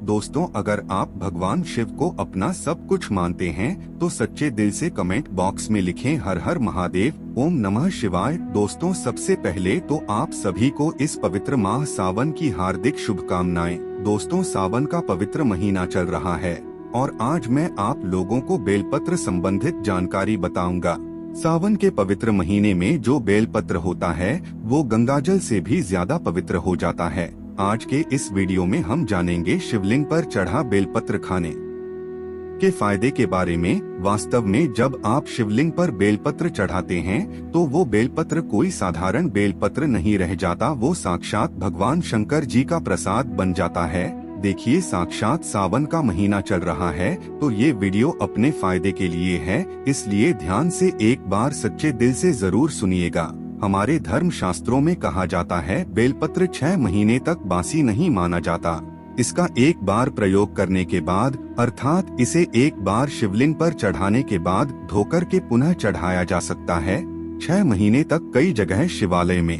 दोस्तों, अगर आप भगवान शिव को अपना सब कुछ मानते हैं तो सच्चे दिल से कमेंट बॉक्स में लिखें हर हर महादेव, ओम नमः शिवाय। दोस्तों, सबसे पहले तो आप सभी को इस पवित्र माह सावन की हार्दिक शुभकामनाएं। दोस्तों, सावन का पवित्र महीना चल रहा है और आज मैं आप लोगों को बेलपत्र संबंधित जानकारी बताऊंगा। सावन के पवित्र महीने में जो बेलपत्र होता है वो गंगाजल से भी ज्यादा पवित्र हो जाता है। आज के इस वीडियो में हम जानेंगे शिवलिंग पर चढ़ा बेलपत्र खाने के फायदे के बारे में। वास्तव में जब आप शिवलिंग पर बेलपत्र चढ़ाते हैं तो वो बेलपत्र कोई साधारण बेलपत्र नहीं रह जाता, वो साक्षात भगवान शंकर जी का प्रसाद बन जाता है। देखिए, साक्षात सावन का महीना चल रहा है तो ये वीडियो अपने फायदे के लिए है, इसलिए ध्यान से एक बार सच्चे दिल से जरूर सुनिएगा। हमारे धर्म शास्त्रों में कहा जाता है बेलपत्र 6 महीने तक बासी नहीं माना जाता। इसका एक बार प्रयोग करने के बाद, अर्थात इसे एक बार शिवलिंग पर चढ़ाने के बाद धोकर के पुनः चढ़ाया जा सकता है। 6 महीने तक कई जगह शिवालय में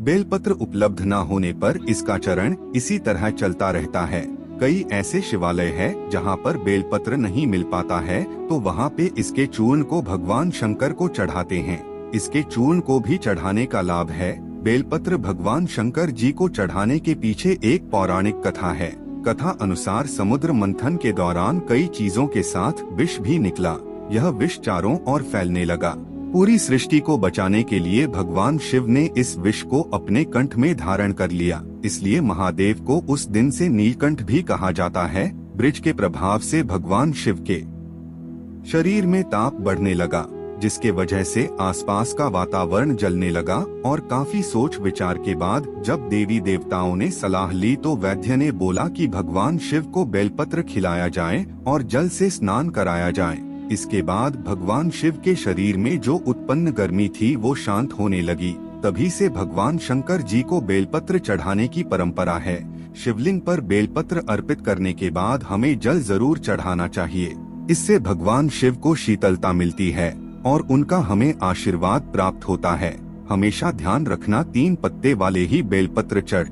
बेलपत्र उपलब्ध न होने पर इसका चरण इसी तरह चलता रहता है। कई ऐसे शिवालय हैं जहां पर बेलपत्र नहीं मिल पाता है तो वहां पे इसके चूर्ण को भगवान शंकर को चढ़ाते हैं। इसके चूर्ण को भी चढ़ाने का लाभ है। बेलपत्र भगवान शंकर जी को चढ़ाने के पीछे एक पौराणिक कथा है। कथा अनुसार समुद्र मंथन के दौरान कई चीजों के साथ विष भी निकला। यह विष चारों ओर फैलने लगा। पूरी सृष्टि को बचाने के लिए भगवान शिव ने इस विष को अपने कंठ में धारण कर लिया। इसलिए महादेव को उस दिन से नीलकंठ भी कहा जाता है। वृक्ष के प्रभाव से भगवान शिव के शरीर में ताप बढ़ने लगा, जिसके वजह से आसपास का वातावरण जलने लगा और काफी सोच विचार के बाद जब देवी देवताओं ने सलाह ली तो वैद्य ने बोला कि भगवान शिव को बेलपत्र खिलाया जाए और जल से स्नान कराया जाए। इसके बाद भगवान शिव के शरीर में जो उत्पन्न गर्मी थी वो शांत होने लगी। तभी से भगवान शंकर जी को बेलपत्र चढ़ाने की परंपरा है। शिवलिंग पर बेलपत्र अर्पित करने के बाद हमें जल जरूर चढ़ाना चाहिए। इससे भगवान शिव को शीतलता मिलती है और उनका हमें आशीर्वाद प्राप्त होता है। हमेशा ध्यान रखना, 3 पत्ते वाले ही बेलपत्र चढ़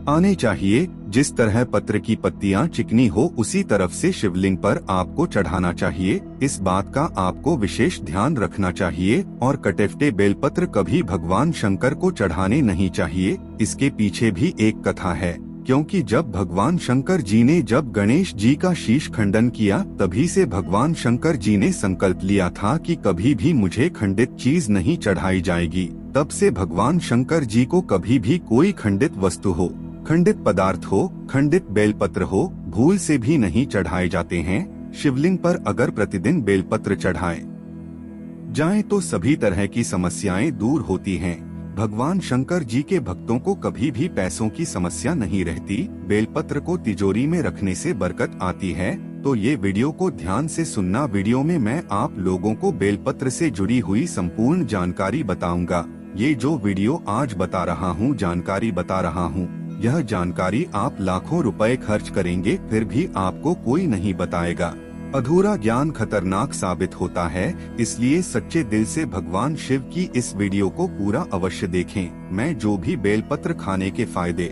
आने चाहिए। जिस तरह पत्र की पत्तियां चिकनी हो उसी तरफ से शिवलिंग पर आपको चढ़ाना चाहिए। इस बात का आपको विशेष ध्यान रखना चाहिए और कटे बेलपत्र कभी भगवान शंकर को चढ़ाने नहीं चाहिए। इसके पीछे भी एक कथा है, क्योंकि जब भगवान शंकर जी ने जब गणेश जी का शीश खंडन किया तभी से भगवान शंकर जी ने संकल्प लिया था कि कभी भी मुझे खंडित चीज नहीं चढ़ाई जाएगी। तब से भगवान शंकर जी को कभी भी कोई खंडित वस्तु हो, खंडित पदार्थ हो, खंडित बेलपत्र हो, भूल से भी नहीं चढ़ाए जाते हैं। शिवलिंग पर अगर प्रतिदिन बेलपत्र चढ़ाए जाएं तो सभी तरह की समस्याएं दूर होती हैं। भगवान शंकर जी के भक्तों को कभी भी पैसों की समस्या नहीं रहती। बेलपत्र को तिजोरी में रखने से बरकत आती है। तो ये वीडियो को ध्यान से सुनना। वीडियो में मैं आप लोगों को बेलपत्र से जुड़ी हुई संपूर्ण जानकारी बताऊंगा। ये जो वीडियो आज बता रहा हूँ, जानकारी बता रहा हूँ, यह जानकारी आप लाखों रुपए खर्च करेंगे फिर भी आपको कोई नहीं बताएगा। अधूरा ज्ञान खतरनाक साबित होता है, इसलिए सच्चे दिल से भगवान शिव की इस वीडियो को पूरा अवश्य देखें। मैं जो भी बेलपत्र खाने के फायदे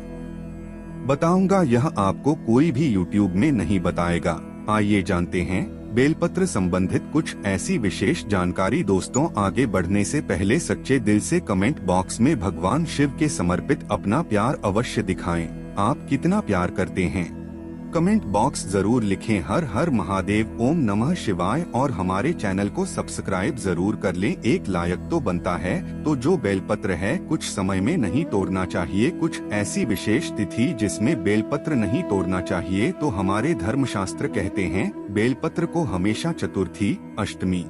बताऊंगा यह आपको कोई भी यूट्यूब में नहीं बताएगा। आइए जानते हैं बेलपत्र संबंधित कुछ ऐसी विशेष जानकारी। दोस्तों, आगे बढ़ने से पहले सच्चे दिल से कमेंट बॉक्स में भगवान शिव के समर्पित अपना प्यार अवश्य दिखाएं। आप कितना प्यार करते हैं कमेंट बॉक्स जरूर लिखें। हर हर महादेव, ओम नमः शिवाय और हमारे चैनल को सब्सक्राइब जरूर कर लें। एक लायक तो बनता है। तो जो बेलपत्र है कुछ समय में नहीं तोड़ना चाहिए। कुछ ऐसी विशेष तिथि जिसमें बेलपत्र नहीं तोड़ना चाहिए। तो हमारे धर्मशास्त्र कहते हैं बेलपत्र को हमेशा चतुर्थी, अष्टमी,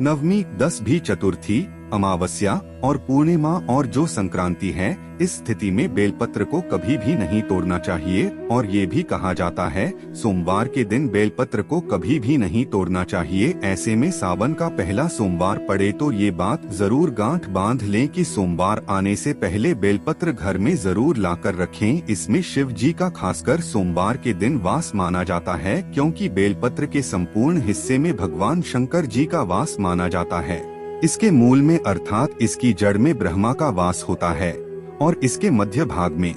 नवमी, 10 भी चतुर्थी, अमावस्या और पूर्णिमा और जो संक्रांति है, इस स्थिति में बेलपत्र को कभी भी नहीं तोड़ना चाहिए। और ये भी कहा जाता है सोमवार के दिन बेलपत्र को कभी भी नहीं तोड़ना चाहिए। ऐसे में सावन का पहला सोमवार पड़े तो ये बात जरूर गांठ बांध लें कि सोमवार आने से पहले बेलपत्र घर में जरूर लाकर रखें। इसमें शिव जी का खासकर सोमवार के दिन वास माना जाता है, क्योंकि बेलपत्र के संपूर्ण हिस्से में भगवान शंकर जी का वास माना जाता है। इसके मूल में अर्थात इसकी जड़ में ब्रह्मा का वास होता है और इसके मध्य भाग में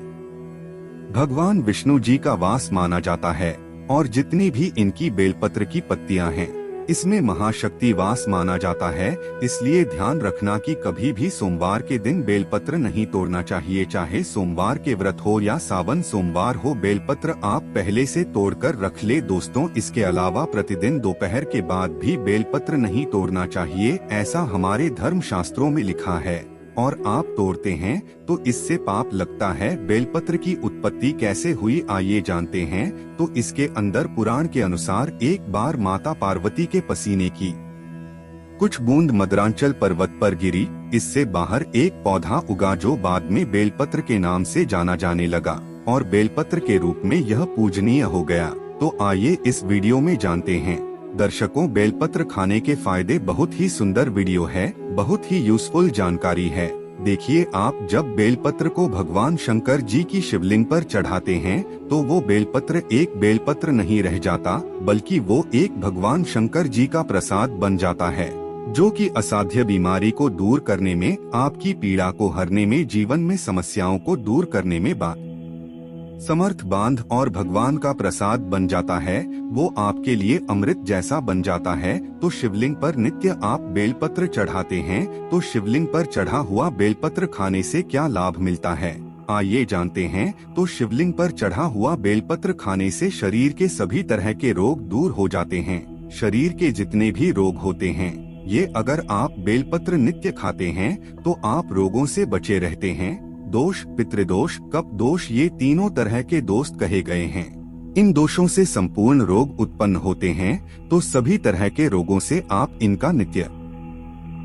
भगवान विष्णु जी का वास माना जाता है और जितनी भी इनकी बेलपत्र की पत्तियां हैं इसमें महाशक्ति वास माना जाता है। इसलिए ध्यान रखना कि कभी भी सोमवार के दिन बेलपत्र नहीं तोड़ना चाहिए, चाहे सोमवार के व्रत हो या सावन सोमवार हो। बेलपत्र आप पहले से तोड़कर रख ले दोस्तों। इसके अलावा प्रतिदिन दोपहर के बाद भी बेलपत्र नहीं तोड़ना चाहिए, ऐसा हमारे धर्म शास्त्रों में लिखा है। और आप तोड़ते हैं तो इससे पाप लगता है। बेलपत्र की उत्पत्ति कैसे हुई आइए जानते हैं। तो इसके अंदर पुराण के अनुसार एक बार माता पार्वती के पसीने की कुछ बूंद मदरांचल पर्वत पर गिरी। इससे बाहर एक पौधा उगा जो बाद में बेलपत्र के नाम से जाना जाने लगा और बेलपत्र के रूप में यह पूजनीय हो गया। तो आइए इस वीडियो में जानते हैं। दर्शकों, बेलपत्र खाने के फायदे बहुत ही सुंदर वीडियो है, बहुत ही यूजफुल जानकारी है। देखिए, आप जब बेलपत्र को भगवान शंकर जी की शिवलिंग पर चढ़ाते हैं तो वो बेलपत्र एक बेलपत्र नहीं रह जाता, बल्कि वो एक भगवान शंकर जी का प्रसाद बन जाता है, जो कि असाध्य बीमारी को दूर करने में, आपकी पीड़ा को हरने में, जीवन में समस्याओं को दूर करने में समर्थ बांध और भगवान का प्रसाद बन जाता है। वो आपके लिए अमृत जैसा बन जाता है। तो शिवलिंग पर नित्य आप बेलपत्र चढ़ाते हैं, तो शिवलिंग पर चढ़ा हुआ बेलपत्र खाने से क्या लाभ मिलता है, आइए जानते हैं। तो शिवलिंग पर चढ़ा हुआ बेलपत्र खाने से शरीर के सभी तरह के रोग दूर हो जाते हैं। शरीर के जितने भी रोग होते हैं, ये अगर आप बेलपत्र नित्य खाते हैं तो आप रोगों से बचे रहते हैं। दोष, पितृदोष, कफ दोष, ये तीनों तरह के दोष कहे गए हैं। इन दोषों से संपूर्ण रोग उत्पन्न होते हैं। तो सभी तरह के रोगों से आप इनका नित्य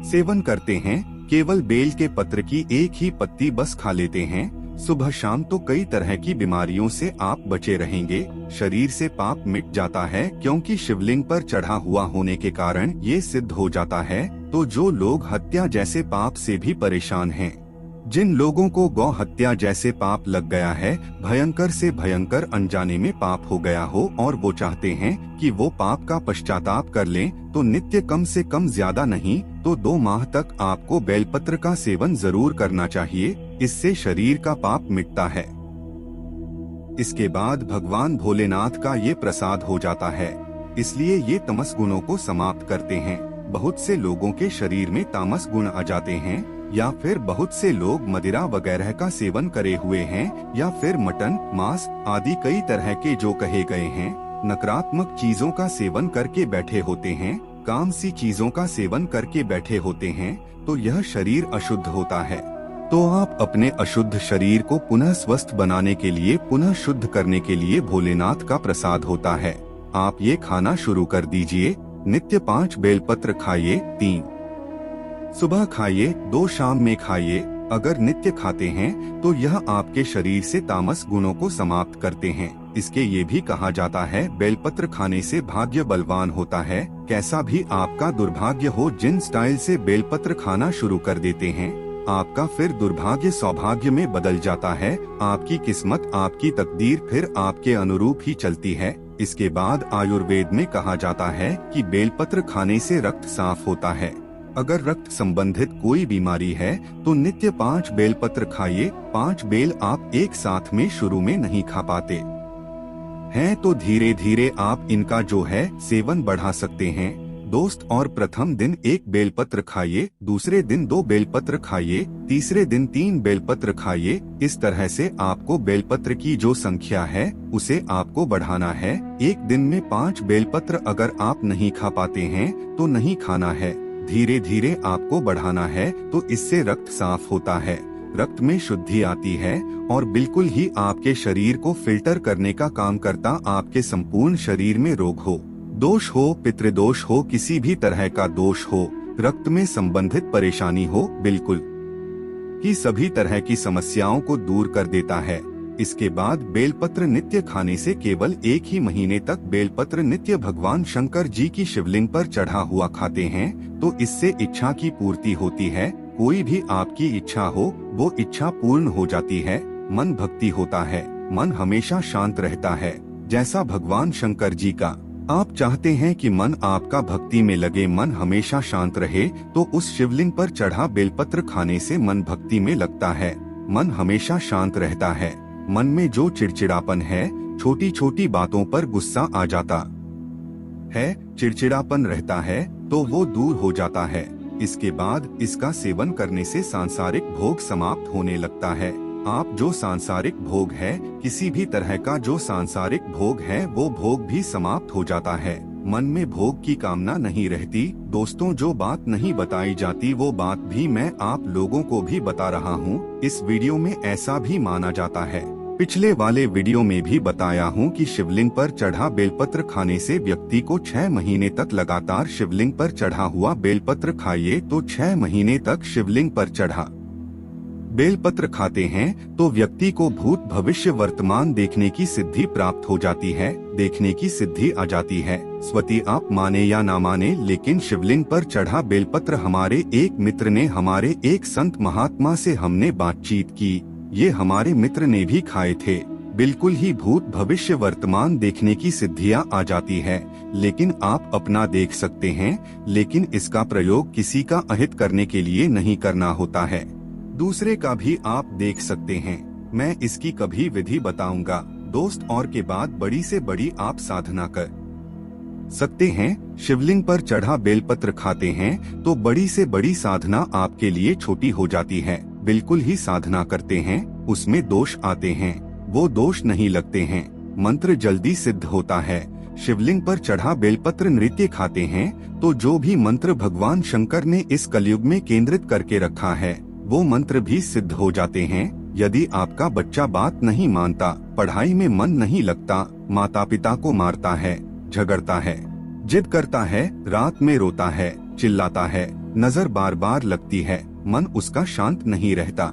सेवन करते हैं। केवल बेल के पत्र की एक ही पत्ती बस खा लेते हैं सुबह शाम, तो कई तरह की बीमारियों से आप बचे रहेंगे। शरीर से पाप मिट जाता है, क्योंकि शिवलिंग पर चढ़ा हुआ होने के कारण ये सिद्ध हो जाता है। तो जो लोग हत्या जैसे पाप से भी परेशान हैं, जिन लोगों को गौ हत्या जैसे पाप लग गया है, भयंकर से भयंकर अनजाने में पाप हो गया हो, और वो चाहते हैं कि वो पाप का पश्चाताप कर लें, तो नित्य कम से कम ज्यादा नहीं तो 2 माह तक आपको बेलपत्र का सेवन जरूर करना चाहिए। इससे शरीर का पाप मिटता है। इसके बाद भगवान भोलेनाथ का ये प्रसाद हो जाता है, इसलिए ये तमस गुणों को समाप्त करते हैं। बहुत से लोगों के शरीर में तामस गुण आ जाते हैं, या फिर बहुत से लोग मदिरा वगैरह का सेवन करे हुए हैं, या फिर मटन, मांस आदि कई तरह के जो कहे गए हैं, नकारात्मक चीजों का सेवन करके बैठे होते हैं, काम सी चीजों का सेवन करके बैठे होते हैं, तो यह शरीर अशुद्ध होता है। तो आप अपने अशुद्ध शरीर को पुनः स्वस्थ बनाने के लिए, पुनः शुद्ध करने के लिए भोलेनाथ का प्रसाद होता है। आप ये खाना शुरू कर दीजिए। नित्य 5 बेलपत्र खाइए, 3 सुबह खाइए, 2 शाम में खाइए। अगर नित्य खाते हैं तो यह आपके शरीर से तामस गुणों को समाप्त करते हैं। इसके ये भी कहा जाता है, बेलपत्र खाने से भाग्य बलवान होता है। कैसा भी आपका दुर्भाग्य हो, जिन स्टाइल से बेलपत्र खाना शुरू कर देते हैं, आपका फिर दुर्भाग्य सौभाग्य में बदल जाता है। आपकी किस्मत, आपकी तकदीर फिर आपके अनुरूप ही चलती है। इसके बाद आयुर्वेद में कहा जाता है कि बेलपत्र खाने से रक्त साफ होता है। अगर रक्त संबंधित कोई बीमारी है तो नित्य 5 बेलपत्र खाइए। 5 बेल आप एक साथ में शुरू में नहीं खा पाते हैं, तो धीरे धीरे आप इनका जो है सेवन बढ़ा सकते हैं दोस्त। और प्रथम दिन 1 बेलपत्र खाइए, दूसरे दिन 2 बेलपत्र खाइए, तीसरे दिन 3 बेलपत्र खाइए। इस तरह से आपको बेलपत्र की जो संख्या है उसे आपको बढ़ाना है। एक दिन में 5 बेलपत्र अगर आप नहीं खा पाते हैं तो नहीं खाना है, धीरे धीरे आपको बढ़ाना है। तो इससे रक्त साफ होता है, रक्त में शुद्धि आती है और बिल्कुल ही आपके शरीर को फिल्टर करने का काम करता। आपके संपूर्ण शरीर में रोग हो, दोष हो, पितृदोष हो, किसी भी तरह का दोष हो, रक्त में संबंधित परेशानी हो, बिल्कुल ही सभी तरह की समस्याओं को दूर कर देता है। इसके बाद बेलपत्र नित्य खाने से केवल 1 ही महीने तक बेलपत्र नित्य भगवान शंकर जी की शिवलिंग पर चढ़ा हुआ खाते हैं तो इससे इच्छा की पूर्ति होती है। कोई भी आपकी इच्छा हो वो इच्छा पूर्ण हो जाती है। मन भक्ति होता है, मन हमेशा शांत रहता है, जैसा भगवान शंकर जी का। आप चाहते हैं कि मन आपका भक्ति में लगे, मन हमेशा शांत रहे, तो उस शिवलिंग पर चढ़ा बेलपत्र खाने से मन भक्ति में लगता है, मन हमेशा शांत रहता है। मन में जो चिड़चिड़ापन है, छोटी छोटी बातों पर गुस्सा आ जाता है, चिड़चिड़ापन रहता है तो वो दूर हो जाता है। इसके बाद इसका सेवन करने से सांसारिक भोग समाप्त होने लगता है। आप जो सांसारिक भोग है, किसी भी तरह का जो सांसारिक भोग है, वो भोग भी समाप्त हो जाता है। मन में भोग की कामना नहीं रहती। दोस्तों, जो बात नहीं बताई जाती वो बात भी मैं आप लोगों को भी बता रहा हूँ। इस वीडियो में ऐसा भी माना जाता है, पिछले वाले वीडियो में भी बताया हूँ कि शिवलिंग पर चढ़ा बेलपत्र खाने से व्यक्ति को 6 महीने तक लगातार शिवलिंग पर चढ़ा हुआ बेलपत्र खाइए तो 6 महीने तक शिवलिंग पर चढ़ा बेलपत्र खाते हैं तो व्यक्ति को भूत भविष्य वर्तमान देखने की सिद्धि प्राप्त हो जाती है, देखने की सिद्धि आ जाती है। स्वती आप माने या ना माने, लेकिन शिवलिंग पर चढ़ा बेलपत्र हमारे एक मित्र ने, हमारे एक संत महात्मा से हमने बातचीत की, ये हमारे मित्र ने भी खाए थे। बिल्कुल ही भूत भविष्य वर्तमान देखने की सिद्धियां आ जाती है। लेकिन आप अपना देख सकते हैं, लेकिन इसका प्रयोग किसी का अहित करने के लिए नहीं करना होता है, दूसरे का भी आप देख सकते हैं। मैं इसकी कभी विधि बताऊंगा दोस्त, और के बाद बड़ी से बड़ी आप साधना कर सकते हैं। शिवलिंग पर चढ़ा बेलपत्र खाते हैं तो बड़ी से बड़ी साधना आपके लिए छोटी हो जाती है। बिल्कुल ही साधना करते हैं, उसमें दोष आते हैं, वो दोष नहीं लगते हैं, मंत्र जल्दी सिद्ध होता है। शिवलिंग पर चढ़ा बेलपत्र नृत्य खाते हैं तो जो भी मंत्र भगवान शंकर ने इस कलयुग में केंद्रित करके रखा है, वो मंत्र भी सिद्ध हो जाते हैं। यदि आपका बच्चा बात नहीं मानता, पढ़ाई में मन नहीं लगता, माता पिता को मारता है, झगड़ता है, जिद करता है, रात में रोता है, चिल्लाता है, नजर बार बार लगती है, मन उसका शांत नहीं रहता,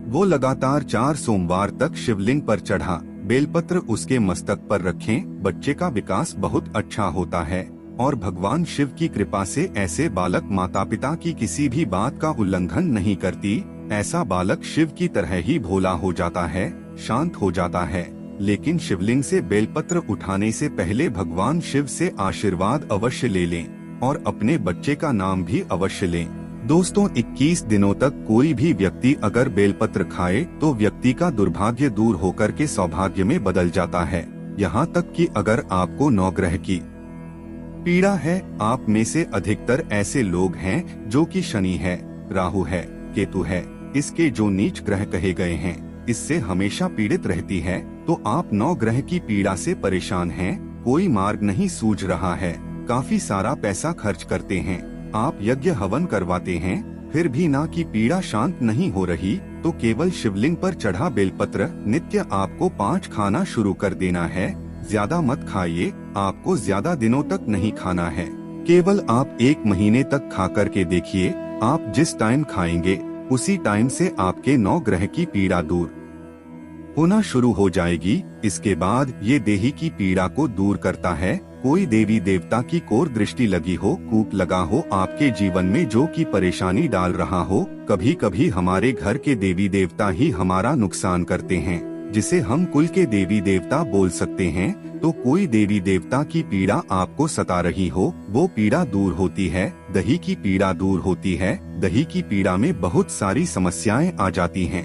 वो लगातार 4 सोमवार तक शिवलिंग पर चढ़ा बेलपत्र उसके मस्तक पर रखें, बच्चे का विकास बहुत अच्छा होता है। और भगवान शिव की कृपा से ऐसे बालक माता पिता की किसी भी बात का उल्लंघन नहीं करती। ऐसा बालक शिव की तरह ही भोला हो जाता है, शांत हो जाता है। लेकिन शिवलिंग से बेलपत्र उठाने से पहले भगवान शिव से आशीर्वाद अवश्य ले लें और अपने बच्चे का नाम भी अवश्य लें। दोस्तों, 21 दिनों तक कोई भी व्यक्ति अगर बेलपत्र खाए तो व्यक्ति का दुर्भाग्य दूर होकर के सौभाग्य में बदल जाता है। यहाँ तक कि अगर आपको नवग्रह की पीड़ा है, आप में से अधिकतर ऐसे लोग हैं जो कि शनि है, राहु है, केतु है, इसके जो नीच ग्रह कहे गए हैं, इससे हमेशा पीड़ित रहती है। तो आप 9 ग्रह की पीड़ा से परेशान हैं, कोई मार्ग नहीं सूझ रहा है, काफी सारा पैसा खर्च करते हैं, आप यज्ञ हवन करवाते हैं, फिर भी ना की पीड़ा शांत नहीं हो रही, तो केवल शिवलिंग पर चढ़ा बेलपत्र नित्य आपको 5 खाना शुरू कर देना है। ज्यादा मत खाइए, आपको ज्यादा दिनों तक नहीं खाना है, केवल आप 1 महीने तक खा कर के देखिए। आप जिस टाइम खाएंगे उसी टाइम से आपके 9 ग्रह की पीड़ा दूर होना शुरू हो जाएगी। इसके बाद ये देही की पीड़ा को दूर करता है। कोई देवी देवता की कोर दृष्टि लगी हो, कूप लगा हो आपके जीवन में जो कि परेशानी डाल रहा हो, कभी कभी हमारे घर के देवी देवता ही हमारा नुकसान करते हैं, जिसे हम कुल के देवी देवता बोल सकते हैं। तो कोई देवी देवता की पीड़ा आपको सता रही हो, वो पीड़ा दूर होती है। दही की पीड़ा दूर होती है। दही की पीड़ा में बहुत सारी समस्याएं आ जाती हैं,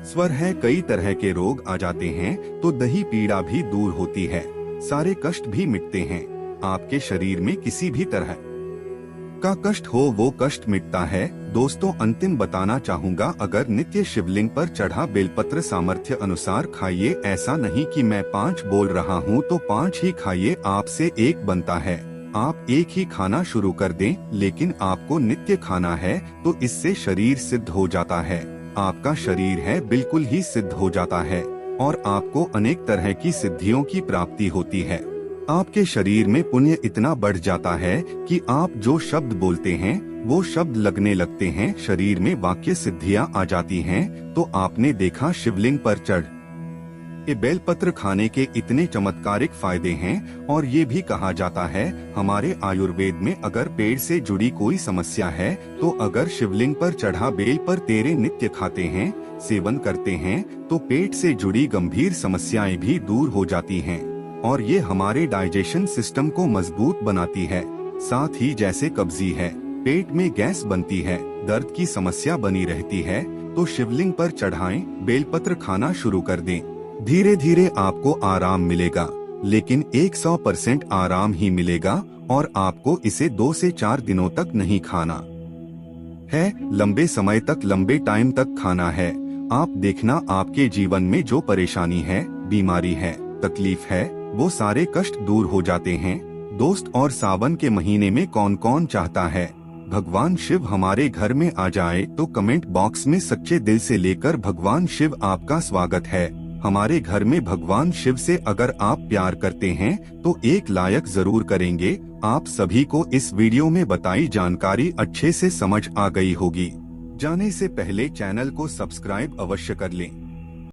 स्वर है, कई तरह के रोग आ जाते हैं, तो दही पीड़ा भी दूर होती है, सारे कष्ट भी मिटते हैं। आपके शरीर में किसी भी तरह का कष्ट हो, वो कष्ट मिटता है। दोस्तों, अंतिम बताना चाहूँगा, अगर नित्य शिवलिंग पर चढ़ा बेलपत्र सामर्थ्य अनुसार खाइए। ऐसा नहीं कि मैं 5 बोल रहा हूँ तो 5 ही खाइए, आपसे 1 बनता है, आप 1 ही खाना शुरू कर दें। लेकिन आपको नित्य खाना है तो इससे शरीर सिद्ध हो जाता है, आपका शरीर है बिल्कुल ही सिद्ध हो जाता है और आपको अनेक तरह की सिद्धियों की प्राप्ति होती है। आपके शरीर में पुण्य इतना बढ़ जाता है कि आप जो शब्द बोलते हैं वो शब्द लगने लगते हैं, शरीर में वाक्य सिद्धियां आ जाती हैं। तो आपने देखा शिवलिंग पर चढ़ ये बेलपत्र खाने के इतने चमत्कारिक फायदे हैं। और ये भी कहा जाता है हमारे आयुर्वेद में, अगर पेट से जुड़ी कोई समस्या है तो अगर शिवलिंग पर चढ़ा बेल पर तेरे नित्य खाते हैं, सेवन करते हैं, तो पेट से जुड़ी गंभीर समस्याएं भी दूर हो जाती हैं। और ये हमारे डाइजेशन सिस्टम को मजबूत बनाती है। साथ ही जैसे कब्जी है, पेट में गैस बनती है, दर्द की समस्या बनी रहती है, तो शिवलिंग पर चढ़ाएं, बेलपत्र खाना शुरू कर दें। धीरे धीरे आपको आराम मिलेगा, लेकिन 100% आराम ही मिलेगा और आपको इसे 2 से 4 दिनों तक नहीं खाना है, लंबे समय तक, लंबे टाइम तक खाना है। आप देखना आपके जीवन में जो परेशानी है, बीमारी है, तकलीफ है, वो सारे कष्ट दूर हो जाते हैं। दोस्त, और सावन के महीने में कौन कौन चाहता है भगवान शिव हमारे घर में आ जाए, तो कमेंट बॉक्स में सच्चे दिल से लेकर भगवान शिव आपका स्वागत है। हमारे घर में भगवान शिव से अगर आप प्यार करते हैं तो एक लायक जरूर करेंगे। आप सभी को इस वीडियो में बताई जानकारी अच्छे से समझ आ गई होगी। जाने से पहले चैनल को सब्सक्राइब अवश्य कर लें।